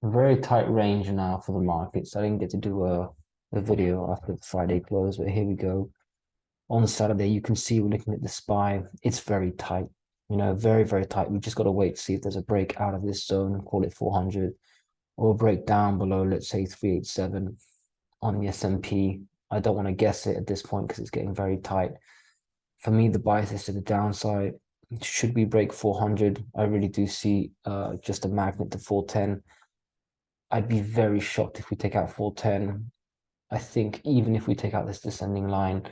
very tight range now for the markets. I didn't get to do a video after the Friday close, but here we go. On Saturday, you can see we're looking at the SPY. It's very tight, very, very tight. We just got to wait to see if there's a break out of this zone, call it 400, or break down below, let's say 387 on the S&P. I don't want to guess it at this point because it's getting very tight. For me, the bias is to the downside. Should we break 400, I really do see just a magnet to 410. I'd be very shocked if we take out 410. I think even if we take out this descending line,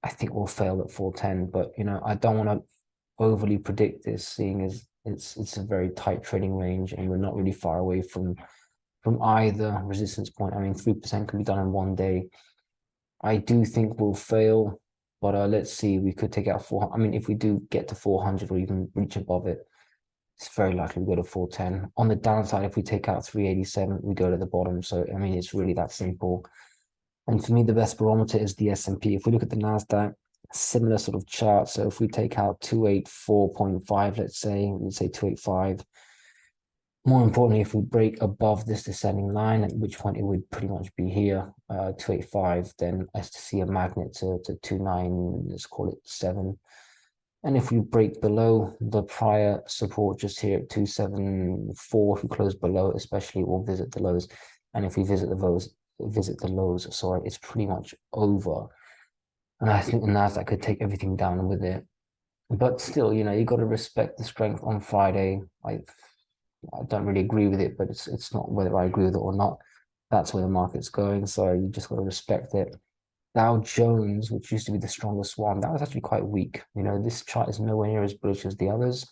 I think we'll fail at 410. But I don't want to overly predict this, seeing as it's a very tight trading range and we're not really far away from either resistance point. I mean, 3% can be done in one day. I do think we'll fail, but let's see. We could take out 400. I mean, if we do get to 400 or even reach above it, it's very likely we go to 410. On the downside, if we take out 387, we go to the bottom. So, I mean, it's really that simple. And for me, the best barometer is the S&P. If we look at the Nasdaq, similar sort of chart. So if we take out 284.5, let's say 285. More importantly, if we break above this descending line, at which point it would pretty much be here, 285, then I see a magnet to 29, let's call it 7. And if we break below the prior support just here at 274, if we close below, especially, we'll visit the lows. And if we visit the lows, sorry, it's pretty much over. And I think the Nasdaq could take everything down with it. But still, you got to respect the strength on Friday. I don't really agree with it, but it's not whether I agree with it or not. That's where the market's going. So you just got to respect it. Dow Jones, which used to be the strongest one, that was actually quite weak. This chart is nowhere near as bullish as the others.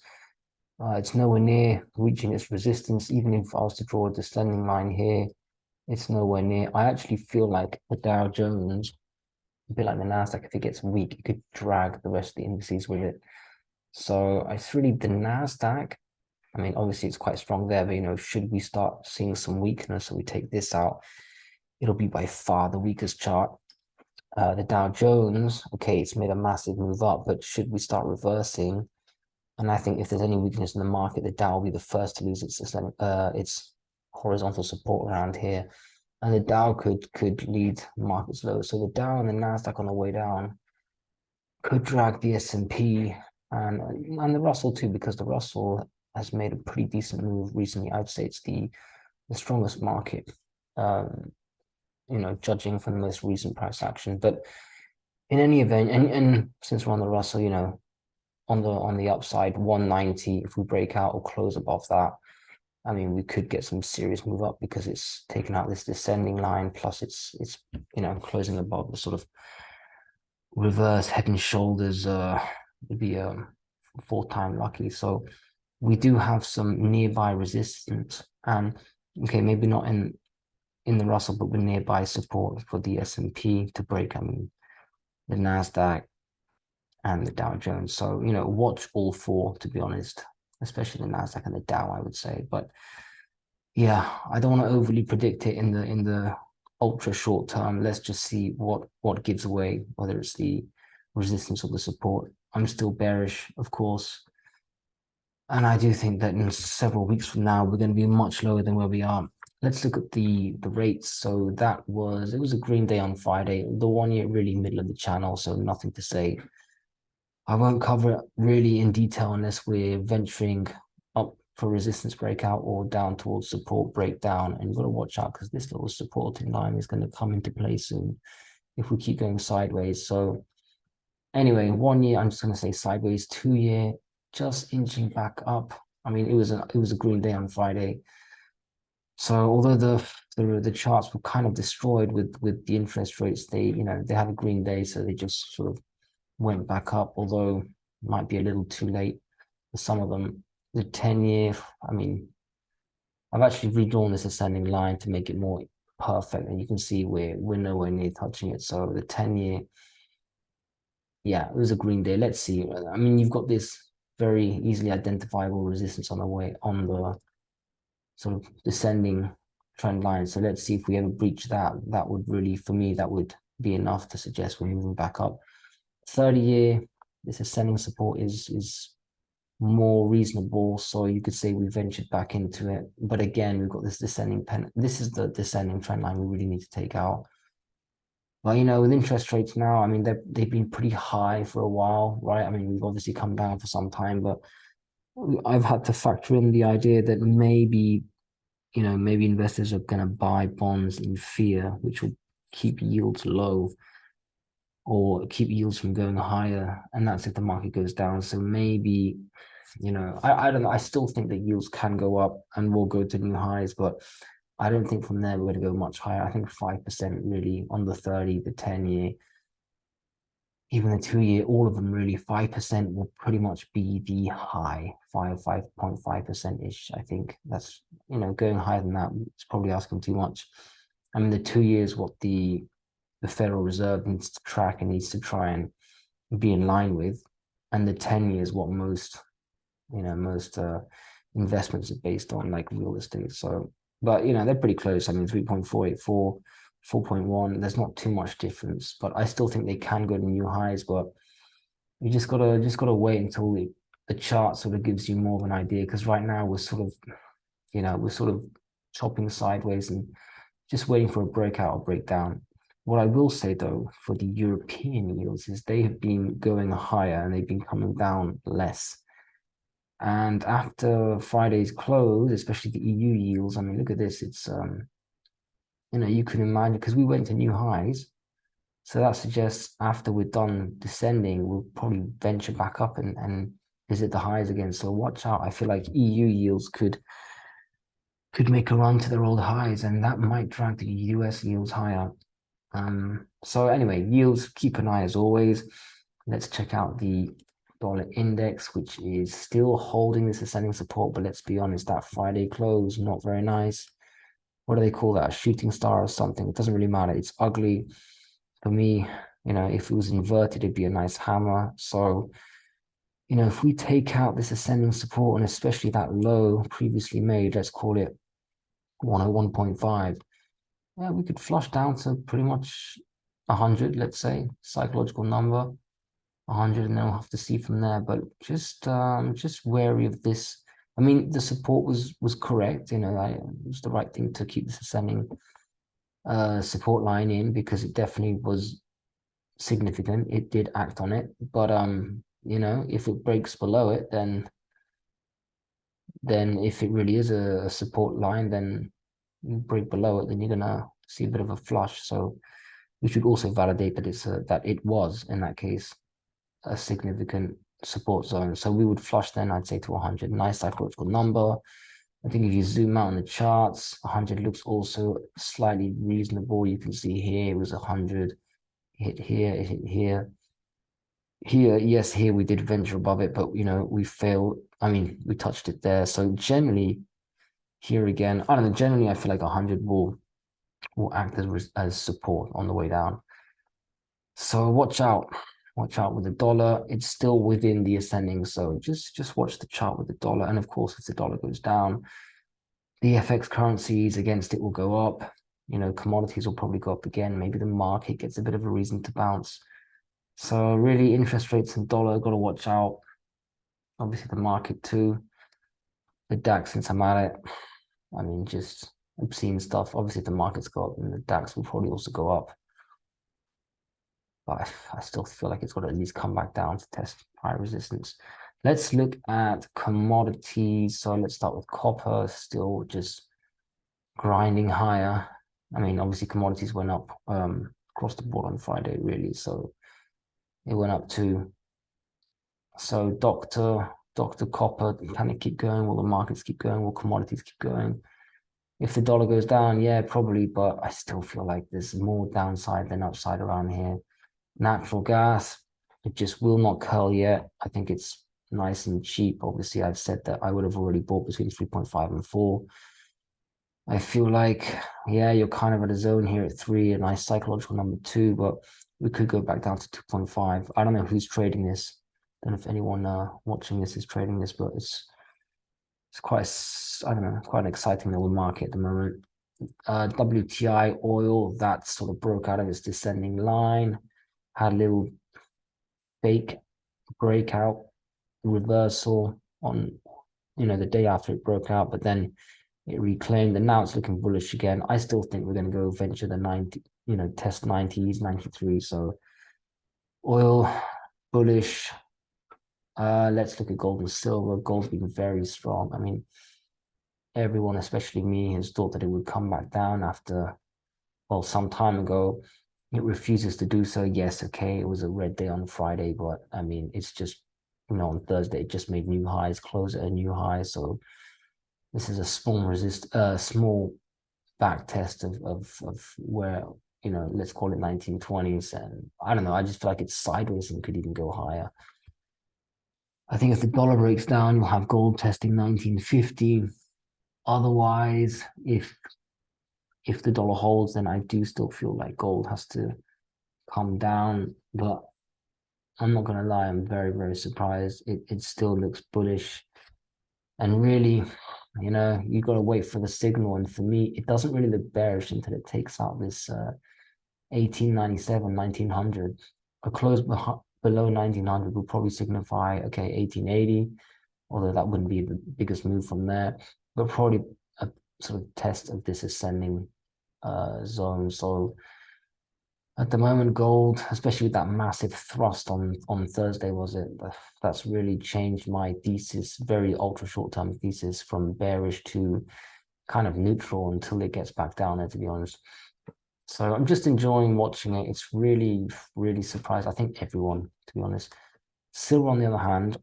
It's nowhere near reaching its resistance. Even if I was to draw a descending line here, it's nowhere near. I actually feel like the Dow Jones, a bit like the Nasdaq, if it gets weak, it could drag the rest of the indices with it. So it's really the Nasdaq. I mean, obviously it's quite strong there, but should we start seeing some weakness, so we take this out, it'll be by far the weakest chart. The Dow Jones, okay, it's made a massive move up, but should we start reversing? And I think if there's any weakness in the market, the Dow will be the first to lose its horizontal support around here, and the Dow could lead markets low. So the Dow and the Nasdaq on the way down could drag the S&P and the Russell too, because the Russell has made a pretty decent move recently. I'd say it's the strongest market. Judging from the most recent price action. But in any event, and since we're on the Russell, on the upside, 190, if we break out or close above that, I mean, we could get some serious move up because it's taken out this descending line, plus it's closing above the sort of reverse head and shoulders would be 4-time lucky. So we do have some nearby resistance, and okay, maybe not in the Russell, but with nearby support for the S&P to break. I mean, the Nasdaq and the Dow Jones. So watch all four, to be honest, especially the Nasdaq and the Dow, I would say. But yeah, I don't want to overly predict it in the ultra short term. Let's just see what gives away, whether it's the resistance or the support. I'm still bearish, of course, and I do think that in several weeks from now we're going to be much lower than where we are. Let's look at the rates. So it was a green day on Friday. The 1 year really middle of the channel, so nothing to say. I won't cover it really in detail unless we're venturing up for resistance breakout or down towards support breakdown. And you've got to watch out because this little supporting line is going to come into play soon if we keep going sideways. So anyway, 1 year, I'm just going to say sideways. 2 year, just inching back up. I mean, it was a green day on Friday. So although the charts were kind of destroyed with the interest rates, they had a green day, so they just sort of went back up, although it might be a little too late for some of them. The 10-year, I mean, I've actually redrawn this ascending line to make it more perfect, and you can see we're nowhere near touching it. So the 10-year, yeah, it was a green day. Let's see. I mean, you've got this very easily identifiable resistance on the sort of descending trend line. So let's see if we ever breach that. That would really, for me, that would be enough to suggest we're moving back up. 30-year, this ascending support is more reasonable. So you could say we ventured back into it. But again, we've got this descending pen. This is the descending trend line we really need to take out. Well, with interest rates now, I mean, they've been pretty high for a while, right? I mean, we've obviously come down for some time, but I've had to factor in the idea that maybe, maybe investors are going to buy bonds in fear, which will keep yields low or keep yields from going higher. And that's if the market goes down. So maybe, I don't know. I still think that yields can go up and will go to new highs, but I don't think from there we're going to go much higher. I think 5% really on the 30, the 10-year, even the 2-year, all of them really, 5% will pretty much be the high, 5.5% ish. I think that's, going higher than that, it's probably asking too much. I mean, the 2 years, what the Federal Reserve needs to track and needs to try and be in line with, and the 10 years, what most investments are based on, like real estate. So, but they're pretty close. I mean, 3.484, 4.1. There's not too much difference, but I still think they can go to new highs. But you just gotta wait until the chart sort of gives you more of an idea. Because right now we're sort of chopping sideways and just waiting for a breakout or breakdown. What I will say though, for the European yields, is they have been going higher and they've been coming down less. And after Friday's close, especially the EU yields, I mean, look at this. It's, you can imagine, because we went to new highs. So that suggests after we're done descending, we'll probably venture back up and visit the highs again. So watch out. I feel like EU yields could make a run to their old highs, and that might drag the US yields higher. So anyway, yields, keep an eye as always. Let's check out the dollar index, which is still holding this ascending support, but let's be honest, that Friday close, not very nice. What do they call that? A shooting star or something? It doesn't really matter. It's ugly. For me, if it was inverted, it'd be a nice hammer. So, if we take out this ascending support and especially that low previously made, let's call it 101.5, yeah, we could flush down to pretty much 100, let's say, psychological number. 100, and then we'll have to see from there. But just wary of this. I mean, the support was correct. It was the right thing to keep this ascending support line in, because it definitely was significant. It did act on it. But if it breaks below it, then if it really is a support line, then you break below it, then you're gonna see a bit of a flush. So we should also validate that that it was, in that case, a significant support zone. So we would flush then, I'd say, to 100. Nice psychological number. I think if you zoom out on the charts, 100 looks also slightly reasonable. You can see here it was 100, hit here, it hit here. Here, yes, here we did venture above it, but we failed. I mean, we touched it there. So generally, here again, I don't know, generally I feel like 100 will act as support on the way down. So watch out. Watch out with the dollar. It's still within the ascending. So just watch the chart with the dollar. And of course, if the dollar goes down, the FX currencies against it will go up. Commodities will probably go up again. Maybe the market gets a bit of a reason to bounce. So really, interest rates and dollar, got to watch out. Obviously, the market too. The DAX, since I'm at it, I mean, just obscene stuff. Obviously, the market's go up, and the DAX will probably also go up. But I still feel like it's got to at least come back down to test high resistance. Let's look at commodities. So let's start with copper, still just grinding higher. I mean, obviously commodities went up across the board on Friday, really. So it went up too. So Dr. Copper, can it keep going? Will the markets keep going? Will commodities keep going? If the dollar goes down, yeah, probably, but I still feel like there's more downside than upside around here. Natural gas, it just will not curl yet. I think it's nice and cheap. Obviously, I've said that I would have already bought between 3.5 and 4. I feel like, yeah, you're kind of at a zone here at 3, a nice psychological number 2, but we could go back down to 2.5. I don't know who's trading this. I don't know if anyone watching this is trading this, but it's quite, I don't know, quite an exciting little market at the moment. WTI Oil, that sort of broke out of its descending line, had a little fake breakout reversal, on, the day after it broke out, but then it reclaimed, and now it's looking bullish again. I still think we're going to go venture the 90, test 90s, 93. So oil bullish. Let's look at gold and silver. Gold's been very strong. I mean, everyone, especially me, has thought that it would come back down after, well, some time ago. It refuses to do so. Yes, okay, it was a red day on Friday, but I mean, it's just, on Thursday, it just made new highs, close at a new high. So this is a small back test of where, let's call it 1920s. And I don't know, I just feel like it's sideways and could even go higher. I think if the dollar breaks down, you'll have gold testing 1950. Otherwise, if the dollar holds, then I do still feel like gold has to come down. But I'm not gonna lie, I'm very, very surprised. It still looks bullish. And really, you got to wait for the signal. And for me, it doesn't really look bearish until it takes out this 1897, 1900. A close below 1900 will probably signify, okay, 1880, although that wouldn't be the biggest move from there, but probably a sort of test of this ascending zone. So at the moment, gold, especially with that massive thrust on Thursday, that's really changed my thesis, very ultra short-term thesis, from bearish to kind of neutral until it gets back down there, to be honest. So I'm just enjoying watching it. It's really, really surprised, I think, everyone, to be honest. Silver, on the other hand,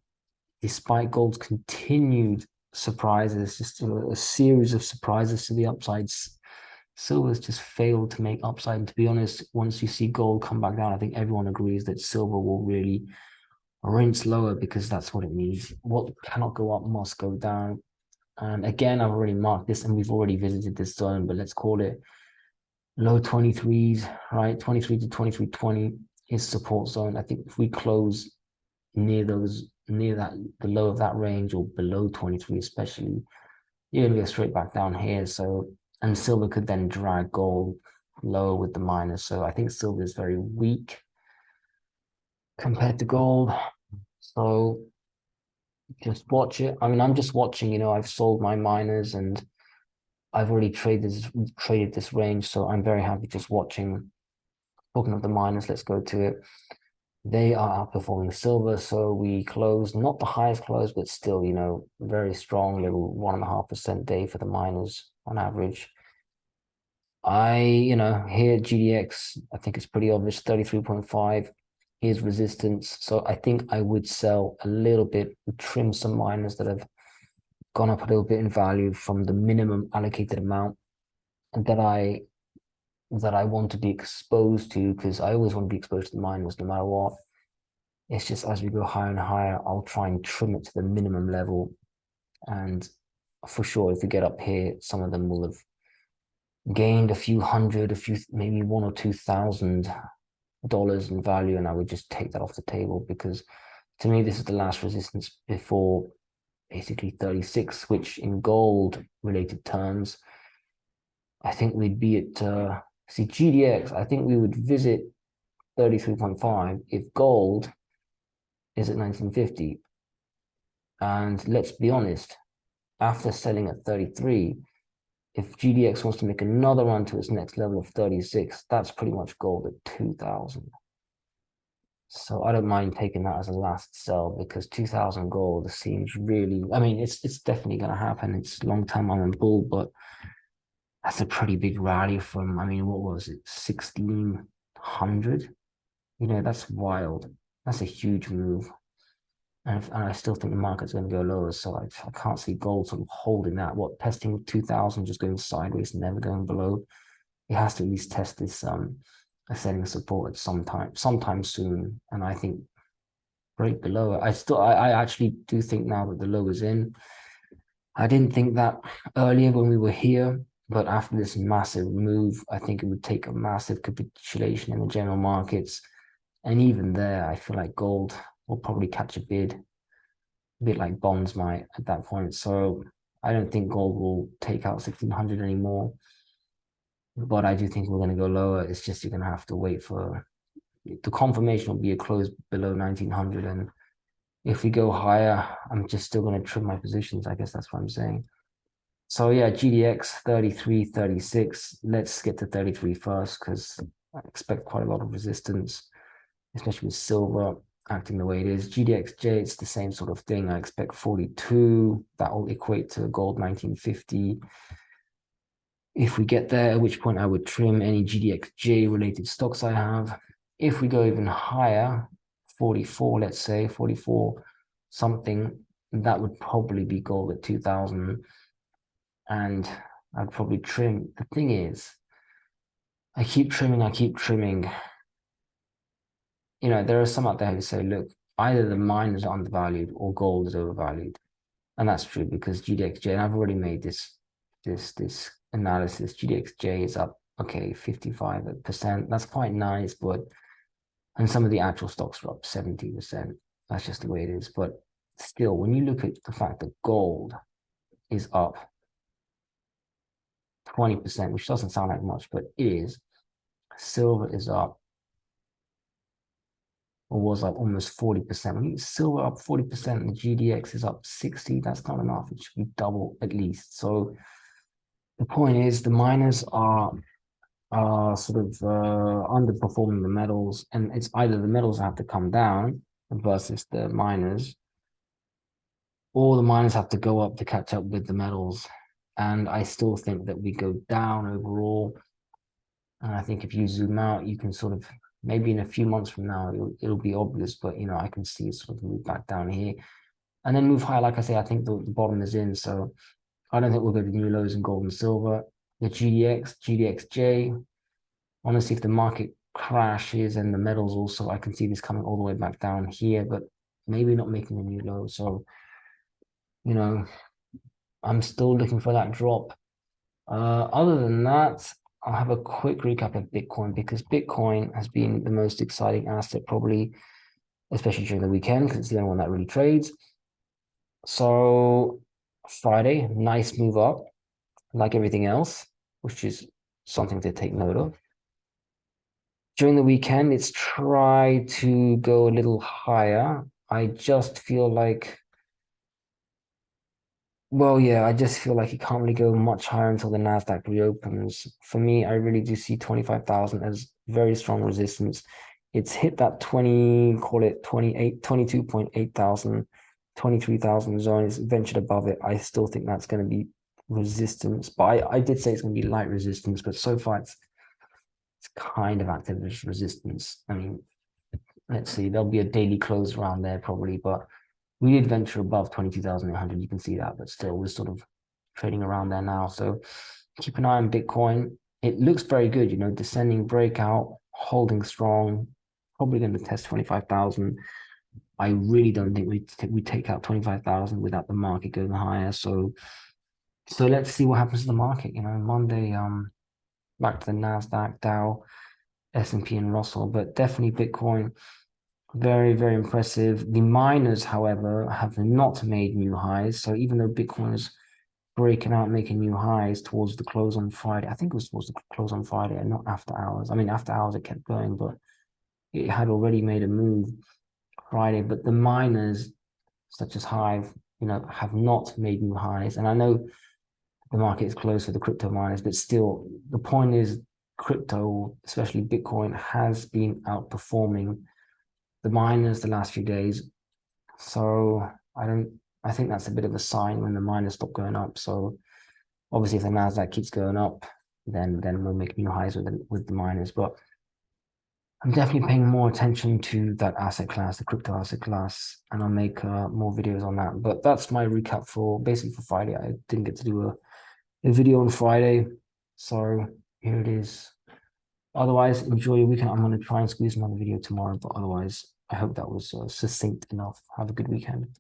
despite gold's continued surprises, just a series of surprises to the upsides, silver's just failed to make upside. And to be honest, once you see gold come back down, I think everyone agrees that silver will really rinse lower, because that's what it needs. What cannot go up must go down. And again, I've already marked this and we've already visited this zone, but let's call it low 23s, right? 23 to 23.20 is support zone. I think if we close near that, the low of that range, or below 23 especially, you're gonna go straight back down here. So, and silver could then drag gold lower with the miners. So I think silver is very weak compared to gold. So just watch it. I mean, I'm just watching, I've sold my miners and I've already traded this range. So I'm very happy just watching. Talking of the miners, let's go to it. They are outperforming silver. So we closed, not the highest close, but still, very strong little 1.5% day for the miners on average. Here GDX, I think it's pretty obvious, 33.5 is resistance. So I think I would sell a little bit, trim some miners that have gone up a little bit in value from the minimum allocated amount that I want to be exposed to, because I always want to be exposed to the miners no matter what. It's just as we go higher and higher, I'll try and trim it to the minimum level. And for sure, if we get up here, some of them will have gained a few hundred, maybe $1,000 or $2,000 in value, and I would just take that off the table, because to me, this is the last resistance before basically 36, which in gold related terms, I think we'd be at, GDX, I think we would visit 33.5 if gold is at 1950. And let's be honest, after selling at 33, if GDX wants to make another run to its next level of 36, that's pretty much gold at 2,000. So I don't mind taking that as a last sell, because 2,000 gold seems really, I mean, it's definitely going to happen. It's long-term I'm in bull, but that's a pretty big rally from, I mean, what was it, 1,600? That's wild. That's a huge move. And I still think the market's going to go lower, so I can't see gold sort of holding that. What, testing 2,000, just going sideways, never going below? It has to at least test this ascending support at sometime soon. And I think break below it. I actually do think now that the low is in. I didn't think that earlier when we were here, but after this massive move, I think it would take a massive capitulation in the general markets. And even there, I feel like gold will probably catch a bit like bonds might at that point. So I don't think gold will take out 1,600 anymore, but I do think we're going to go lower. It's just you're going to have to wait for the confirmation will be a close below 1,900, and If we go higher, I'm just still going to trim my positions. I guess that's what I'm saying. So yeah, GDX 33.36. Let's get to 33 first because I expect quite a lot of resistance, especially with silver acting the way it is. GDXJ, it's the same sort of thing. I expect 42. That will equate to gold 1950. If we get there, at which point I would trim any GDXJ related stocks I have. If we go even higher, 44, let's say 44 something, that would probably be gold at 2000. And I'd probably trim. The thing is, I keep trimming. You know, there are some out there who say, look, either the miners are undervalued or gold is overvalued. And that's true because GDXJ, and I've already made this analysis. GDXJ is up, okay, 55%. That's quite nice, but and some of the actual stocks are up 70%. That's just the way it is. But still, when you look at the fact that gold is up 20%, which doesn't sound like much, but it is. Silver is up, or was up almost 40%. When you silver up 40% and the GDX is up 60, that's not enough. It should be double at least. So the point is the miners are sort of underperforming the metals, and it's either the metals have to come down versus the miners, or the miners have to go up to catch up with the metals. And I still think that we go down overall. And I think if you zoom out, you can sort of maybe in a few months from now, it'll be obvious, but you know, I can see it sort of move back down here and then move higher. Like I say, I think the bottom is in. So I don't think we'll go to new lows in gold and silver. The GDX, GDXJ, honestly, if the market crashes and the metals also, I can see this coming all the way back down here, but maybe not making a new low. So, you know, I'm still looking for that drop. Other than that, I'll have a quick recap of Bitcoin because Bitcoin has been the most exciting asset probably, especially during the weekend because it's the only one that really trades. So Friday, nice move up like everything else, which is something to take note of. During the weekend, it's tried to go a little higher. I just feel like well, yeah, I just feel like it can't really go much higher until the Nasdaq reopens. For me, I really do see 25,000 as very strong resistance. It's hit that 20, call it 28, 22.8 thousand, 23,000 zone. It's ventured above it. I still think that's going to be resistance. But I did say it's going to be light resistance, but so far it's kind of active as resistance. I mean, let's see, there'll be a daily close around there probably, but we did venture above 22,800. You can see that, but still, we're sort of trading around there now. So keep an eye on Bitcoin. It looks very good, you know, descending breakout, holding strong, probably going to test 25,000. I really don't think we take out 25,000 without the market going higher. So let's see what happens to the market. You know, Monday, back to the Nasdaq, Dow, S&P, and Russell, but definitely Bitcoin. Very, very impressive. The miners, however, have not made new highs. So even though Bitcoin is breaking out, making new highs towards the close on Friday, I think it was towards the close on Friday and not after hours. I mean, after hours it kept going, but it had already made a move Friday. But the miners, such as Hive, you know, have not made new highs. And I know the market is closed for the crypto miners, but still, the point is crypto, especially Bitcoin, has been outperforming the miners the last few days. So I think that's a bit of a sign when the miners stop going up. So obviously if the Nasdaq keeps going up, then we'll make new highs with the miners. But I'm definitely paying more attention to that asset class, the crypto asset class, and I'll make more videos on that. But that's my recap for basically for Friday. I didn't get to do a video on Friday, so here it is. Otherwise, enjoy your weekend. I'm going to try and squeeze another video tomorrow, but otherwise, I hope that was succinct enough. Have a good weekend.